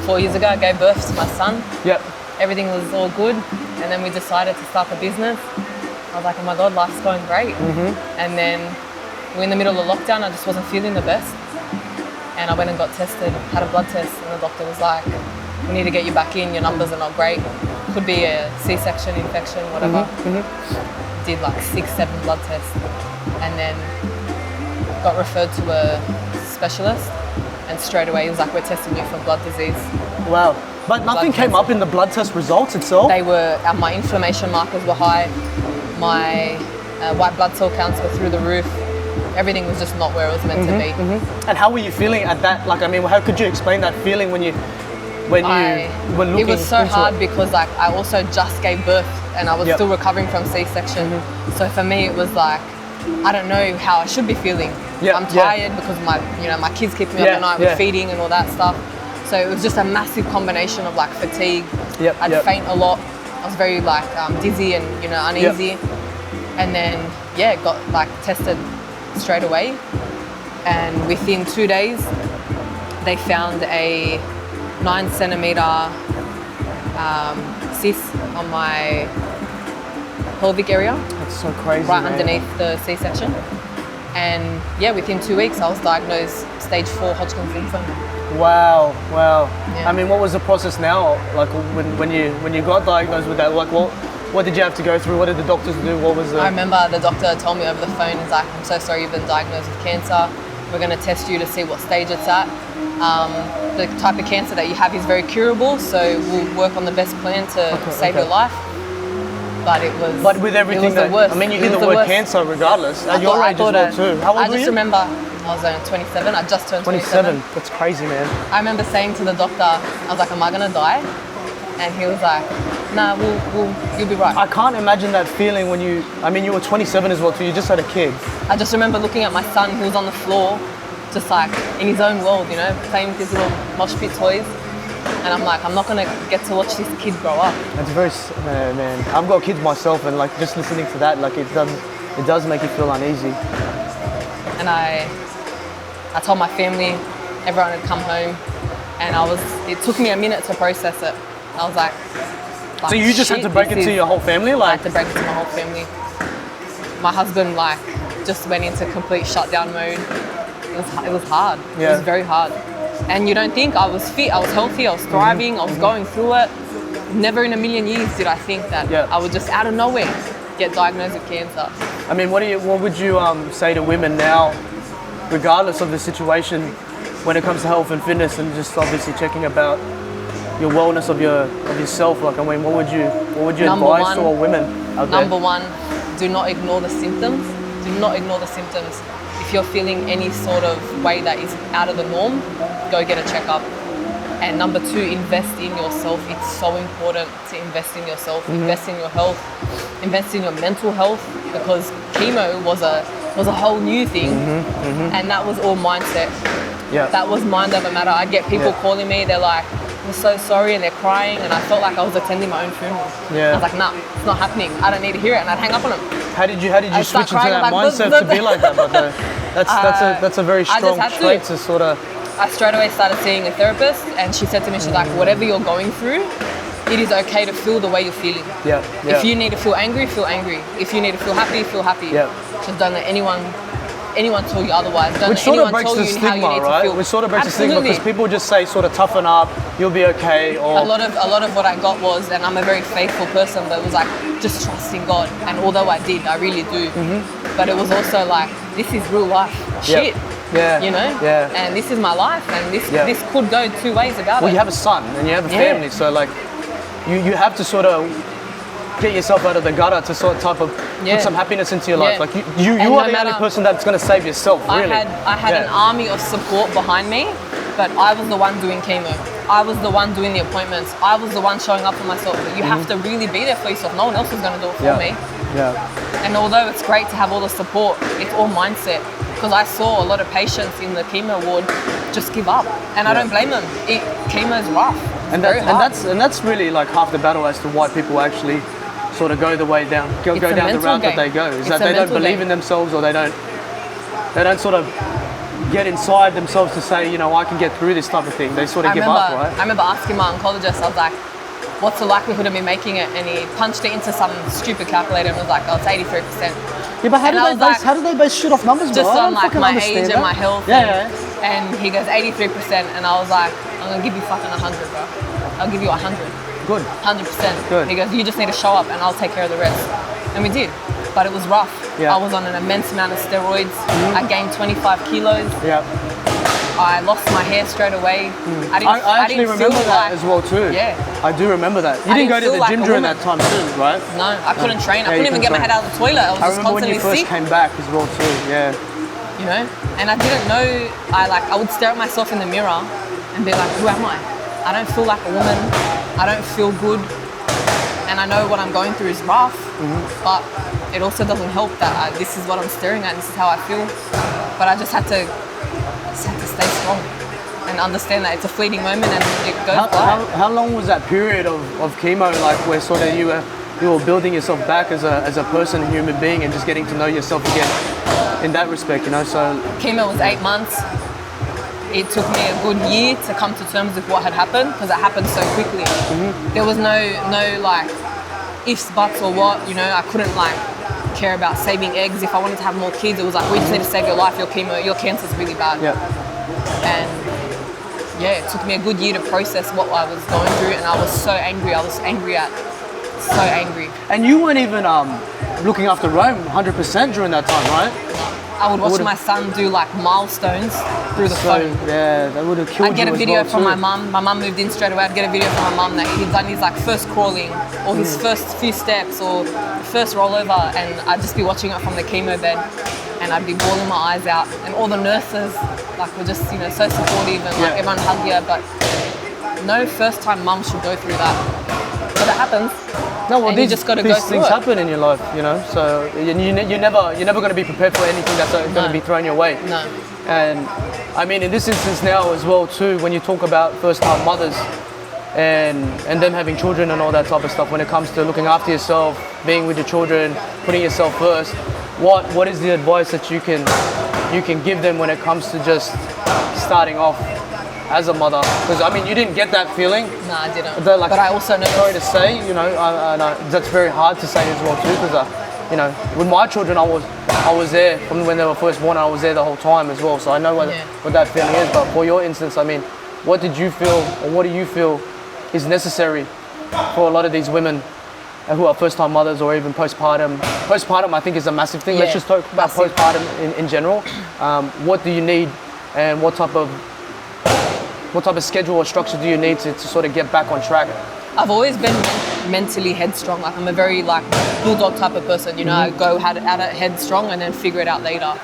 Speaker 1: 4 years ago, I gave birth to my son.
Speaker 2: Yep.
Speaker 1: Everything was all good, and then we decided to start the business. I was like, oh my God, life's going great. And then we're in the middle of lockdown. I just wasn't feeling the best, and I went and got tested, had a blood test, and the doctor was like, we need to get you back in. Your numbers are not great. Could be a C-section, infection, whatever. Did like 6, 7 blood tests, and then got referred to a specialist. And straight away he was like, we're testing you for blood disease.
Speaker 2: Wow. But nothing came up in the blood test results itself?
Speaker 1: They were, my inflammation markers were high, my white blood cell counts were through the roof. Everything was just not where it was meant to be.
Speaker 2: And how were you feeling at that? How could you explain that feeling when you were looking?
Speaker 1: It was so hard because I also just gave birth, and I was still recovering from C-section. So for me it was like, I don't know how I should be feeling. I'm tired because my kids keep me up at night with feeding and all that stuff. So it was just a massive combination of fatigue. I'd faint a lot. I was very dizzy and uneasy. And then got tested straight away. And within 2 days, they found a 9 centimeter cyst on my pelvic area.
Speaker 2: That's so crazy.
Speaker 1: Right underneath the C-section. And within 2 weeks I was diagnosed stage 4 Hodgkin's lymphoma.
Speaker 2: Wow.
Speaker 1: Yeah.
Speaker 2: I mean, what was the process now? When you got diagnosed with that, what did you have to go through? What did the doctors do? What was
Speaker 1: I remember the doctor told me over the phone, he's like, I'm so sorry you've been diagnosed with cancer. We're going to test you to see what stage it's at. the type of cancer that you have is very curable, so we'll work on the best plan to save your life. But it was.
Speaker 2: But with everything,
Speaker 1: it was the worst.
Speaker 2: I mean, you hear the word
Speaker 1: worst.
Speaker 2: cancer regardless. At your age as well too. How old were you?
Speaker 1: I just remember I was 27. I just turned 27.
Speaker 2: That's crazy, man.
Speaker 1: I remember saying to the doctor, I was like, "Am I gonna die?" And he was like, "Nah, you'll be right."
Speaker 2: I can't imagine that feeling when you. I mean, you were 27 as well too. You just had a kid.
Speaker 1: I just remember looking at my son who was on the floor, just like in his own world, you know, playing with his little mosh pit toys. And I'm like, I'm not gonna get to watch this kid grow up.
Speaker 2: That's very, man. I've got kids myself, and like just listening to that, like it does make you feel uneasy.
Speaker 1: And I told my family, everyone had come home, and it took me a minute to process it. I was like
Speaker 2: so you just had to break it to your whole family, like?
Speaker 1: I had to break it to my whole family. My husband like just went into complete shutdown mode. It was hard.
Speaker 2: Yeah.
Speaker 1: It was very hard. And you don't think I was fit, I was healthy, I was thriving, I was going through it. Never in a million years did I think that I would just out of nowhere get diagnosed with cancer.
Speaker 2: I mean, what would you say to women now, regardless of the situation, when it comes to health and fitness, and just obviously checking about your wellness of yourself? Like, I mean, what would you advise to all women out there?
Speaker 1: Number one, do not ignore the symptoms. Do not ignore the symptoms. If you're feeling any sort of way that is out of the norm, go get a checkup. And number two, invest in yourself. It's so important to invest in yourself, invest in your health, invest in your mental health, because chemo was a whole new thing, and that was all mindset.
Speaker 2: Yeah.
Speaker 1: That was mind over matter. I get people calling me, they're like, "I'm so sorry," and they're crying, and I felt like I was attending my own funeral.
Speaker 2: Yeah.
Speaker 1: I was like, "Nah, it's not happening. I don't need to hear it," and I'd hang up on them.
Speaker 2: How did you switch into that mindset to be like that? But that's a very strong trait to sort of.
Speaker 1: I straight away started seeing a therapist, and she said to me, she's like, "Whatever you're going through, it is okay to feel the way you're feeling.
Speaker 2: Yeah.
Speaker 1: If you need to feel angry, feel angry. If you need to feel happy, feel happy.
Speaker 2: Yeah.
Speaker 1: Just don't let anyone tell you otherwise. Don't
Speaker 2: Which
Speaker 1: let
Speaker 2: sort of
Speaker 1: anyone
Speaker 2: breaks
Speaker 1: tell
Speaker 2: the
Speaker 1: you how you
Speaker 2: stigma,
Speaker 1: need to
Speaker 2: right?
Speaker 1: feel.
Speaker 2: Which sort of breaks
Speaker 1: Absolutely.
Speaker 2: the stigma, because people just say sort of toughen up, you'll be okay. Or
Speaker 1: a lot of what I got was, and I'm a very faithful person, but it was like just trusting God. And although I did, I really do. But it was also like, this is real life shit.
Speaker 2: Yeah.
Speaker 1: You know?
Speaker 2: Yeah.
Speaker 1: And this is my life, and this could go two ways about it.
Speaker 2: Well, you have a son and you have a family, so like you have to sort of get yourself out of the gutter to sort of put some happiness into your life. Like you are the only person that's going to save yourself, really.
Speaker 1: I had an army of support behind me, but I was the one doing chemo. I was the one doing the appointments. I was the one showing up for myself. But you have to really be there for yourself. No one else is going to do it for me.
Speaker 2: Yeah.
Speaker 1: And although it's great to have all the support, it's all mindset. Because I saw a lot of patients in the chemo ward just give up, and I don't blame them. Chemo is rough.
Speaker 2: And that's really like half the battle as to why people actually sort of go the way down the route that they go. Is that they don't believe in themselves, or they don't sort of get inside themselves to say, you know, I can get through this type of thing. They sort of give up, right?
Speaker 1: I remember asking my oncologist, I was like, "What's the likelihood of me making it?" And he punched it into some stupid calculator and was like, "Oh, it's 83%.
Speaker 2: Yeah, but how do they base shit off numbers, bro?
Speaker 1: Just on like my age and my health.
Speaker 2: Yeah.
Speaker 1: And he goes 83%, and I was like, "I'm gonna give you fucking 100, bro. I'll give you 100.
Speaker 2: Good.
Speaker 1: 100%.
Speaker 2: Good.
Speaker 1: He goes, you just need to show up, and I'll take care of the rest." And we did, but it was rough.
Speaker 2: Yeah.
Speaker 1: I was on an immense amount of steroids. I gained 25 kilos.
Speaker 2: Yeah.
Speaker 1: I lost my hair straight away.
Speaker 2: I actually remember that as well too.
Speaker 1: Yeah.
Speaker 2: I do remember that. You didn't go to the gym during that time too, right?
Speaker 1: No, I couldn't train. I couldn't even get my head out of the toilet. I was just
Speaker 2: remember when you
Speaker 1: constantly
Speaker 2: first came back as well too. Yeah.
Speaker 1: You know, and I didn't know. I would stare at myself in the mirror and be like, "Who am I? I don't feel like a woman. I don't feel good." And I know what I'm going through is rough, but it also doesn't help that this is what I'm staring at. This is how I feel. But I just had to stay strong and understand that it's a fleeting moment and it goes by.
Speaker 2: How long was that period of chemo, like where sort of you were building yourself back as a person, a human being, and just getting to know yourself again in that respect, you know? So
Speaker 1: chemo was 8 months. It took me a good year to come to terms with what had happened, because it happened so quickly. There was no like ifs, buts, or what, you know. I couldn't like care about saving eggs. If I wanted to have more kids, it was like, we just need to save your life. Your cancer's really bad.
Speaker 2: Yeah.
Speaker 1: And it took me a good year to process what I was going through, and I was so angry. So angry.
Speaker 2: And you weren't even looking after Rome 100% during that time, right?
Speaker 1: I would watch my son do like milestones through the phone.
Speaker 2: Yeah, that would have killed you.
Speaker 1: I'd get a
Speaker 2: as
Speaker 1: video
Speaker 2: well,
Speaker 1: from
Speaker 2: too.
Speaker 1: my mum. My mum moved in straight away. I'd get a video from my mum that he'd done his like first crawling or his first few steps or first rollover, and I'd just be watching it from the chemo bed, and I'd be bawling my eyes out. And all the nurses like were just, you know, so supportive, and like everyone hugged you. But no first-time mum should go through that. But it happens.
Speaker 2: No, well,
Speaker 1: you just got to go
Speaker 2: these
Speaker 1: through
Speaker 2: things
Speaker 1: it.
Speaker 2: happen in your life, you know. So you're never going to be prepared for anything that's going to be thrown your way.
Speaker 1: No.
Speaker 2: And I mean, in this instance now as well too, when you talk about first-time mothers and them having children and all that type of stuff, when it comes to looking after yourself, being with your children, putting yourself first, what is the advice that you can give them when it comes to just starting off as a mother? Because I mean, you didn't get that feeling.
Speaker 1: No, I didn't.
Speaker 2: But, like,
Speaker 1: but I also know.
Speaker 2: Sorry to say, you know, I that's very hard to say as well too, because you know, with my children, I was there from when they were first born. I was there the whole time as well, so I know what that feeling is. But for your instance, I mean, what did you feel, or what do you feel is necessary for a lot of these women who are first-time mothers or even postpartum? Postpartum, I think, is a massive thing. Let's just talk about postpartum in general. What do you need, and what type of schedule or structure do you need to sort of get back on track?
Speaker 1: I've always been mentally headstrong. Like, I'm a very like bulldog type of person, you know. I go at it headstrong and then figure it out later.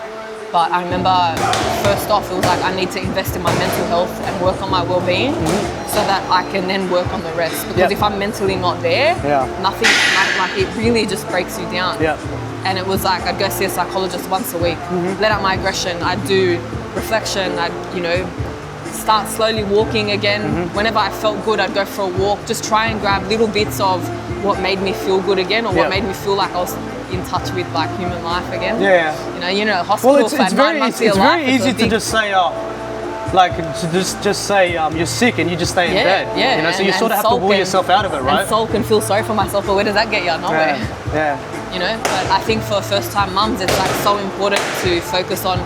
Speaker 1: But I remember first off, it was like I need to invest in my mental health and work on my well-being so that I can then work on the rest. Because if I'm mentally not there, nothing, like it really just breaks you down. And it was like I'd go see a psychologist once a week, let out my aggression, I'd do reflection, I'd, you know, start slowly walking again. Whenever I felt good, I'd go for a walk, just try and grab little bits of what made me feel good again, or what made me feel like I was in touch with like human life again. You know, hospital.
Speaker 2: Well, it's very easy to just say, you're sick and you just stay in bed. You know, so you sort of have to will yourself out of it, right?
Speaker 1: And soul can feel sorry for myself, but where does that get you? Nowhere. You know, but I think for first-time mums, it's like so important to focus on,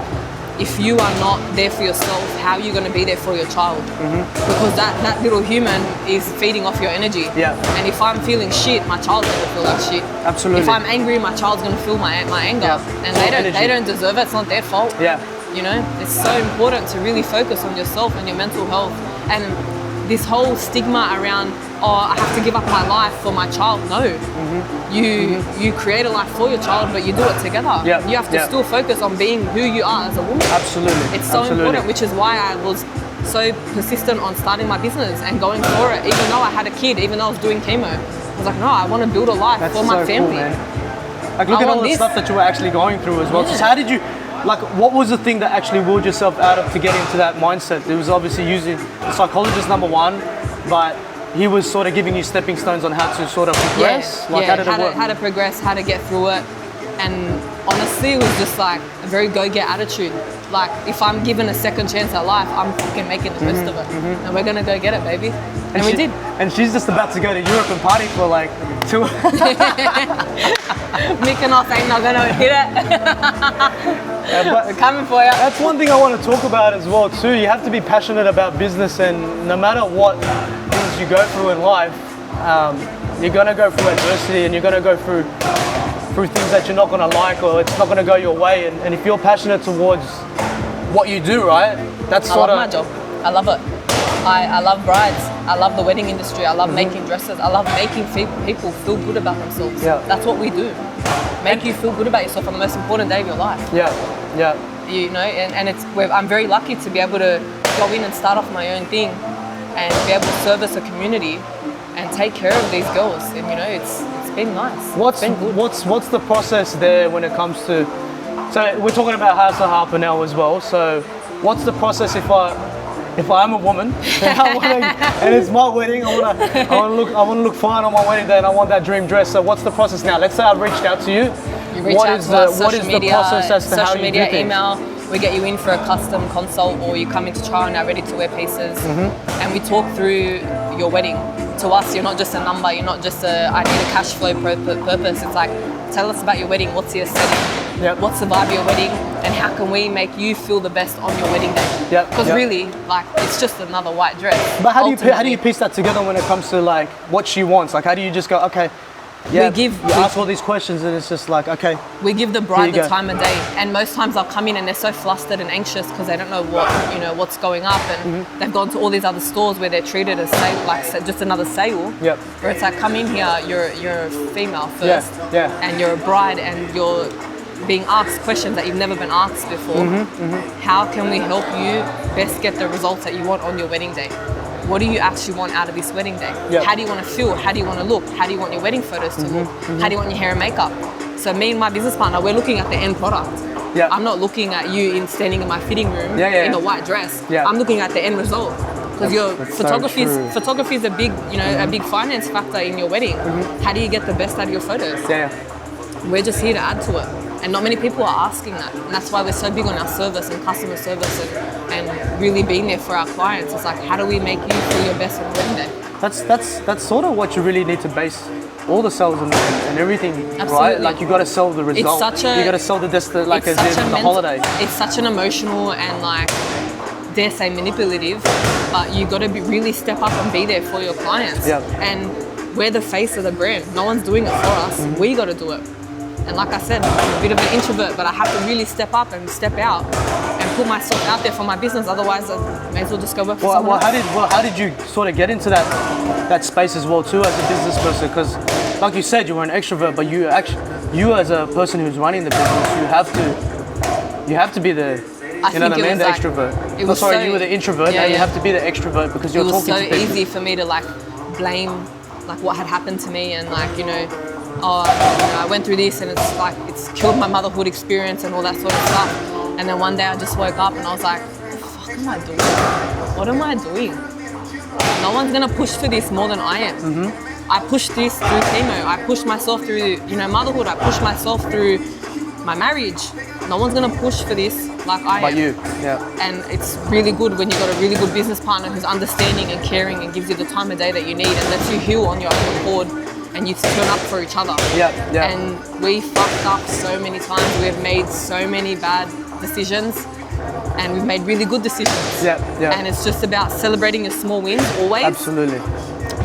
Speaker 1: if you are not there for yourself, how are you going to be there for your child? Because that little human is feeding off your energy. And if I'm feeling shit, my child's going to feel like shit.
Speaker 2: Absolutely.
Speaker 1: If I'm angry, my child's going to feel my anger. And they don't deserve it. It's not their fault. You know, it's so important to really focus on yourself and your mental health. And this whole stigma around, I have to give up my life for my child. No. You create a life for your child, but you do it together. You have to still focus on being who you are as a woman.
Speaker 2: Absolutely.
Speaker 1: It's so important, which is why I was so persistent on starting my business and going for it, even though I had a kid, even though I was doing chemo. I was like, no, I want to build a life for my family.
Speaker 2: Cool, man. Like, look at all the stuff that you were actually going through as well. So how did you, like, what was the thing that actually willed yourself out of to get into that mindset? It was obviously using the psychologist, number one, but he was sort of giving you stepping stones on how to sort of progress. How did it work?
Speaker 1: How to progress, how to get through it. And honestly, it was just like a very go-get attitude. Like, if I'm given a second chance at life, I'm fucking making the best of it. And we're gonna go get it, baby. And we did. And
Speaker 2: she's just about to go to Europe and party for like 2
Speaker 1: Mykonos ain't not gonna hit it.
Speaker 2: But
Speaker 1: we're coming for you.
Speaker 2: That's one thing I want to talk about as well too. You have to be passionate about business, and no matter what things you go through in life, you're gonna go through adversity, and you're gonna go through things that you're not gonna like, or it's not gonna go your way. And if you're passionate towards what you do, right? That's sort of
Speaker 1: my job. I love it. I love brides. I love the wedding industry. I love making dresses. I love making people feel good about themselves. That's what we do. Make you feel good about yourself on the most important day of your life. You know, and I'm very lucky to be able to go in and start off my own thing and be able to service a community and take care of these girls. And you know, it's been nice.
Speaker 2: What's the process there when it comes to? So we're talking about Azza Harper now as well. So what's the process if I'm a woman and it's my wedding? I want to look fine on my wedding day, and I want that dream dress. So what's the process now? Let's say I've reached out to you.
Speaker 1: You reach out to us,
Speaker 2: what is the process as to how you do things?
Speaker 1: Email. We get you in for a custom consult, or you come into trial in our ready-to-wear pieces, and we talk through your wedding. To us, you're not just a number. You're not just I need a cash flow purpose. It's like, tell us about your wedding. What's your setting? What's the vibe of your wedding? And how can we make you feel the best on your wedding day? Because really, like, it's just another white dress.
Speaker 2: But how do you piece that together when it comes to like what she wants? Like, how do you just go, okay, Yeah,
Speaker 1: we give
Speaker 2: you ask all these questions and it's just like, okay.
Speaker 1: We give the bride the
Speaker 2: go.
Speaker 1: time of day, and most times they'll come in and they're so flustered and anxious because they don't know what's going up, and they've gone to all these other stores where they're treated as just another sale.
Speaker 2: Yep.
Speaker 1: Where it's like, come in here, you're a female first, and you're a bride, and you're being asked questions that you've never been asked before. How can we help you best get the results that you want on your wedding day? What do you actually want out of this wedding day?
Speaker 2: Yep.
Speaker 1: How do you want to feel? How do you want to look? How do you want your wedding photos to look? How do you want your hair and makeup? So me and my business partner, we're looking at the end product.
Speaker 2: Yep.
Speaker 1: I'm not looking at you standing in my fitting room in a white dress.
Speaker 2: Yep.
Speaker 1: I'm looking at the end result. Because your photography is a big, a big finance factor in your wedding. How do you get the best out of your photos? We're just here to add to it. And not many people are asking that. And that's why we're so big on our service and customer service and really being there for our clients. It's like, how do we make you feel your best on the wedding day? That's
Speaker 2: sort of what you really need to base all the sales and everything,
Speaker 1: Absolutely.
Speaker 2: right? Like you got to sell the result. You got to sell the holiday.
Speaker 1: It's such an emotional and dare say manipulative, but you got to really step up and be there for your clients.
Speaker 2: Yep.
Speaker 1: And we're the face of the brand. No one's doing it for us. We got to do it. And like I said, I'm a bit of an introvert, but I have to really step up and step out and put myself out there for my business. Otherwise, I may as well just go work for someone else.
Speaker 2: How did you sort of get into that space as well too as a business person? Because like you said, you were an extrovert, but you as a person who's running the business, you have to be the the extrovert. You were the introvert. Now you have to be the extrovert because you're talking to people.
Speaker 1: It was so easy for me to blame what had happened to me and I went through this and it's killed my motherhood experience and all that sort of stuff. And then one day I just woke up and I was like, what the fuck am I doing? What am I doing? No one's gonna push for this more than I am. I pushed this through chemo. I pushed myself through motherhood. I pushed myself through my marriage. No one's gonna push for this like I am.
Speaker 2: But you,
Speaker 1: And it's really good when you've got a really good business partner who's understanding and caring and gives you the time of day that you need and lets you heal on your own accord. And you turn up for each other. And we fucked up so many times. We've made so many bad decisions and we've made really good decisions. And it's just about celebrating your small wins always.
Speaker 2: Absolutely.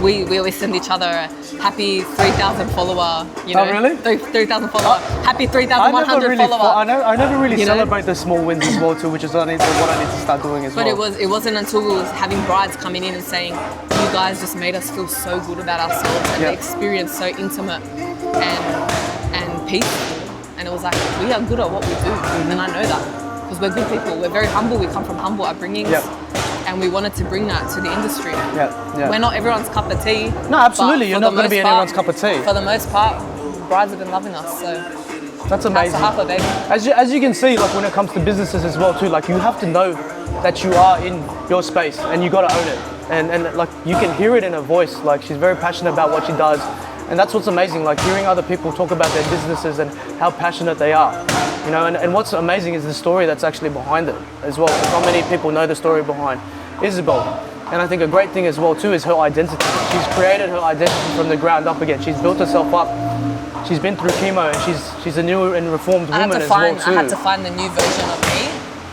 Speaker 1: We always send each other a happy 3,000 follower,
Speaker 2: Oh, really?
Speaker 1: 3,000 follower. Happy 3,100 follower.
Speaker 2: I never really celebrate the small wins as well too, which is what I need to start doing as well.
Speaker 1: But it wasn't until we was having brides coming in and saying, you guys just made us feel so good about ourselves and the experience so intimate and peaceful. And it was like, we are good at what we do. And I know that because we're good people. We're very humble. We come from humble upbringings. And we wanted to bring that to the industry. We're not everyone's cup of tea.
Speaker 2: No, absolutely. You're not going to be everyone's cup of tea.
Speaker 1: For the most part, brides have been loving us. So
Speaker 2: that's amazing.
Speaker 1: Half a baby.
Speaker 2: As you can see, when it comes to businesses as well too, you have to know that you are in your space and you got to own it. And you can hear it in her voice. She's very passionate about what she does. And that's what's amazing, hearing other people talk about their businesses and how passionate they are. And what's amazing is the story that's actually behind it as well. Not many people know the story behind Isabelle. And I think a great thing as well too is her identity. She's created her identity from the ground up again. She's built herself up. She's been through chemo and she's a new and reformed woman as well too.
Speaker 1: I had to find the new version of me,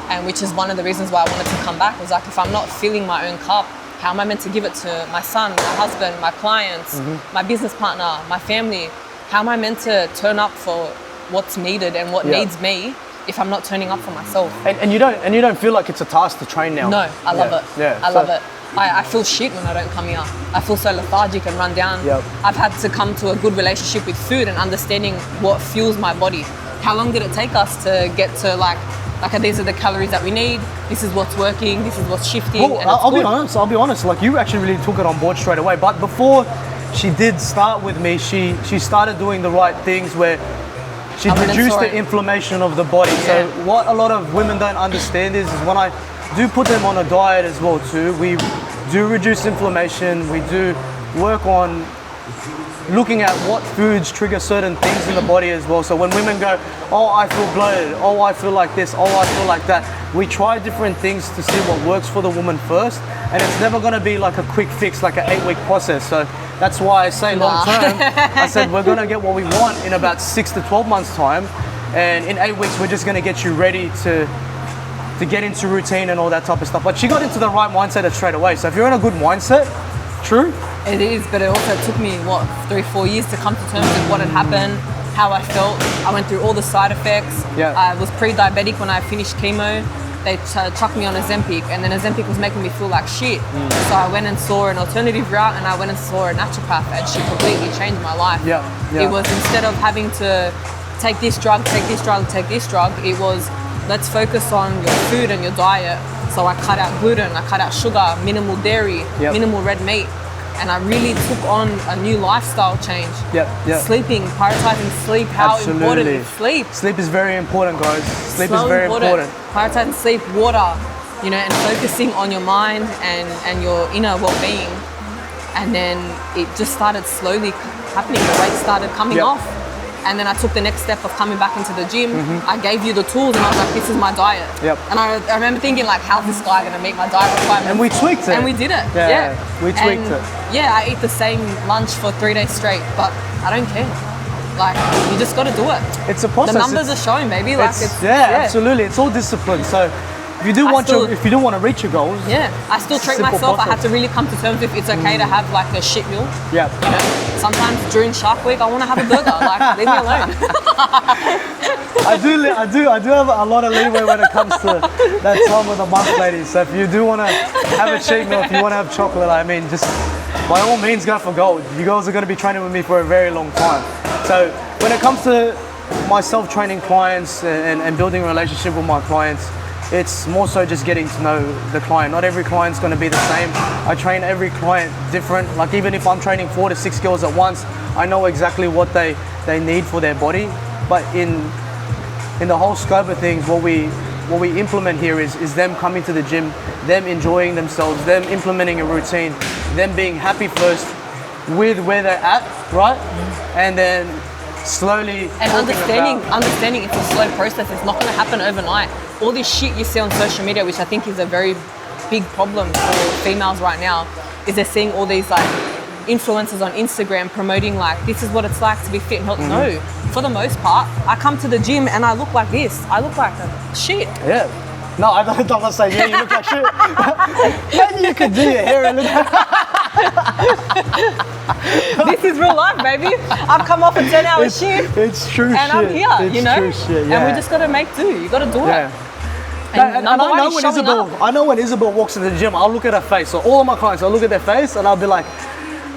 Speaker 1: and which is one of the reasons why I wanted to come back. It was if I'm not filling my own cup, how am I meant to give it to my son, my husband, my clients, my business partner, my family? How am I meant to turn up for what's needed and what needs me if I'm not turning up for myself?
Speaker 2: And you don't feel like it's a task to train now?
Speaker 1: No, I love it. I love it. I feel shit when I don't come here. I feel so lethargic and run down. I've had to come to a good relationship with food and understanding what fuels my body. How long did it take us to get to these are the calories that we need, this is what's working, this is what's shifting.
Speaker 2: Well, I'll be honest, you actually really took it on board straight away. But before she did start with me, she started doing the right things where she reduced the inflammation of the body. So what a lot of women don't understand is when I do put them on a diet as well too, we do reduce inflammation, we do work on looking at what foods trigger certain things in the body as well. So when women go, oh, I feel bloated, oh, I feel like this, oh, I feel like that, we try different things to see what works for the woman first. And it's never gonna be like a quick fix, like an 8-week process. So that's why I say long term, I said we're gonna get what we want in about 6 to 12 months time. And in 8 weeks, we're just gonna get you ready to get into routine and all that type of stuff. But she got into the right mindset straight away. So if you're in a good mindset, true?
Speaker 1: It is, but it also took me, 3-4 years to come to terms with what had happened, how I felt. I went through all the side effects.
Speaker 2: Yeah.
Speaker 1: I was pre-diabetic when I finished chemo. They chucked me on Ozempic, and then Ozempic was making me feel like shit. So I went and saw an alternative route, and I went and saw a naturopath, and she completely changed my life.
Speaker 2: Yeah.
Speaker 1: It was, instead of having to take this drug, take this drug, take this drug, it was, let's focus on your food and your diet. So I cut out gluten, I cut out sugar, minimal dairy, minimal red meat. And I really took on a new lifestyle change. Sleeping, prioritizing sleep, how important is sleep?
Speaker 2: Sleep is very important, guys. Sleep is very important.
Speaker 1: Prioritizing sleep, water, you know, and focusing on your mind and your inner well-being. And then it just started slowly happening. The weight started coming off. And then I took the next step of coming back into the gym. I gave you the tools, and I was like, this is my diet. And I remember thinking, like, how's this guy going to meet my diet requirements?
Speaker 2: And we tweaked it.
Speaker 1: And we did it.
Speaker 2: We tweaked it.
Speaker 1: Yeah, I eat the same lunch for 3 days straight, but I don't care. Like, you just got to do it.
Speaker 2: It's a process.
Speaker 1: The numbers are showing, baby. Like,
Speaker 2: absolutely. It's all discipline. So if you do want to reach your goals,
Speaker 1: I still treat myself. I had to really come to terms with it's okay to have like a shit meal. You know, sometimes during Shark Week, I want to have a burger. Like, leave me alone.
Speaker 2: I do have a lot of leeway when it comes to that time of the month, ladies. So if you do want to have a cheat meal, if you want to have chocolate, I mean, just by all means go for gold. You girls are going to be training with me for a very long time. So when it comes to myself training clients and building a relationship with my clients, it's more so just getting to know the client. Not every client's going to be the same. I train every client different. Like, even if I'm training 4 to 6 girls at once, I know exactly what they need for their body. But in the whole scope of things, what we implement here is them coming to the gym, them enjoying themselves, them implementing a routine, them being happy first with where they're at, right? And then slowly understanding it's a slow process. It's not going to happen overnight. All this shit you see on social media, which I think is a very big problem for females right now, is they're seeing all these like influencers on Instagram promoting like, this is what it's like to be fit and healthy. No, for the most part, I come to the gym and I look like this. I look like a shit. Yeah. No, I don't want to say, yeah, you look like shit. Maybe you could do your hair a little.
Speaker 1: This is real life, baby. I've come off a 10-hour shift.
Speaker 2: It's true
Speaker 1: and
Speaker 2: shit.
Speaker 1: I'm here,
Speaker 2: it's
Speaker 1: you know?
Speaker 2: True shit, yeah.
Speaker 1: And we just got to make do. You got to do it.
Speaker 2: And I know when Isabelle walks into the gym, I'll look at her face. So all of my clients, I'll look at their face and I'll be like,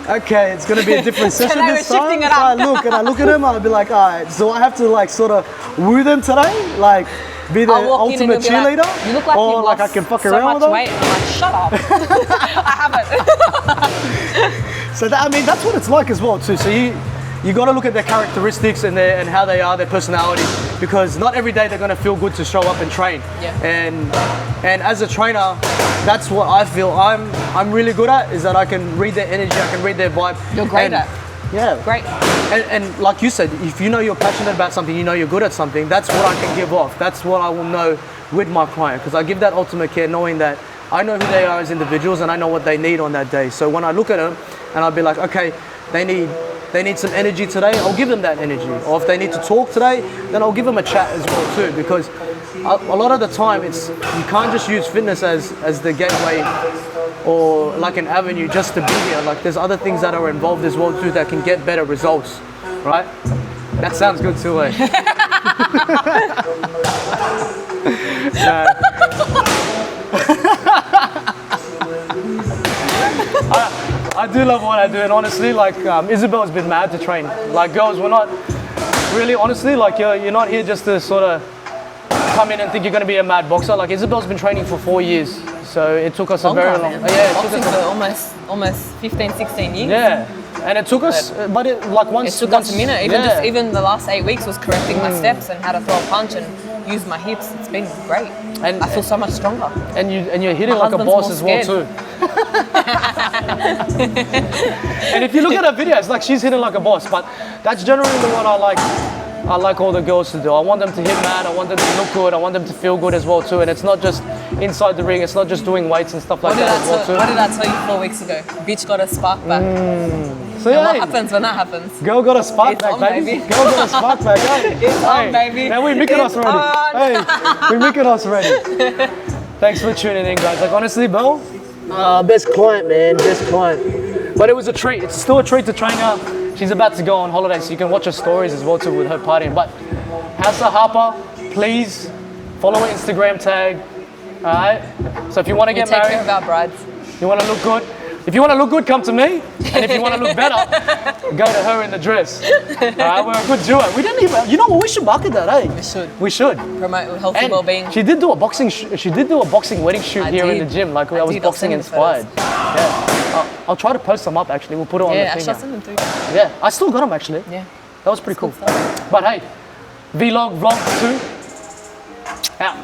Speaker 2: okay, it's going to be a different session this time. So I look at them, I'll be like, all right, so I have to like sort of woo them today? Like, be the ultimate cheerleader?
Speaker 1: Like, you look like
Speaker 2: or like I can fuck around with them?
Speaker 1: Weight. I'm like, shut up. I haven't.
Speaker 2: So I mean, that's what it's like as well too. So you got to look at their characteristics and how they are, their personality, because not every day they're going to feel good to show up and train. And as a trainer, that's what I feel I'm really good at, is that I can read their energy, I can read their vibe.
Speaker 1: You're great at.
Speaker 2: Yeah.
Speaker 1: Great.
Speaker 2: And like you said, if you know you're passionate about something, you know you're good at something, that's what I can give off. That's what I will know with my client, because I give that ultimate care knowing that I know who they are as individuals and I know what they need on that day. So when I look at them and I'll be like, okay, they need some energy today, I'll give them that energy. Or if they need to talk today, then I'll give them a chat as well too, because a lot of the time you can't just use fitness as the gateway or like an avenue just to be here. Like, there's other things that are involved as well too that can get better results, right? That sounds good too, eh? I do love what I do, and honestly, like, Isabelle's been mad to train. Like, girls, we're not really, honestly, like, you're not here just to sort of come in and think you're going to be a mad boxer. Like, Isabelle's been training for 4 years, so it took us a very long time.
Speaker 1: Yeah, it took us almost 15, 16 years.
Speaker 2: Yeah, and it took us, but it like once.
Speaker 1: It took us a minute. Even the last 8 weeks was correcting my steps and how to throw a punch and use my hips. It's been great, and I feel so much stronger. And you're hitting like a boss as well too. And if you look at her videos, like, she's hitting like a boss, but that's generally the one I like all the girls to do. I want them to hit mad, I want them to look good, I want them to feel good as well too. And it's not just inside the ring, it's not just doing weights and stuff like that as well too. What did I tell you 4 weeks ago? Bitch got a spark back.
Speaker 2: So
Speaker 1: and what happens when that happens?
Speaker 2: Girl got a spark back, baby. Girl got a spark back, hey.
Speaker 1: It's on, baby.
Speaker 2: Now we're making us ready. Hey, we're making us ready. Thanks for tuning in, guys. Like, honestly, Belle, best client, man, best client. But it was a treat. It's still a treat to train her. She's about to go on holiday, so you can watch her stories as well too with her partying. But Azza Harper, please follow her Instagram tag. All right. So if you want to get
Speaker 1: take
Speaker 2: married,
Speaker 1: care of our brides.
Speaker 2: you want to look good. If you want to look good, come to me. And if you want to look better, go to her in the dress. All right, we're a good duo. We didn't even, you know what? We should market that, eh?
Speaker 1: We should.
Speaker 2: We should.
Speaker 1: Promote healthy
Speaker 2: And
Speaker 1: well-being.
Speaker 2: she did do a boxing. She did do a boxing wedding shoot here in the gym. Like I was boxing inspired. Yeah. I'll try to post them up. Actually, we'll put it on the thing.
Speaker 1: Yeah, I'll send them through.
Speaker 2: Yeah, I still got them actually.
Speaker 1: Yeah.
Speaker 2: That was pretty cool. But hey, vlog 2 out.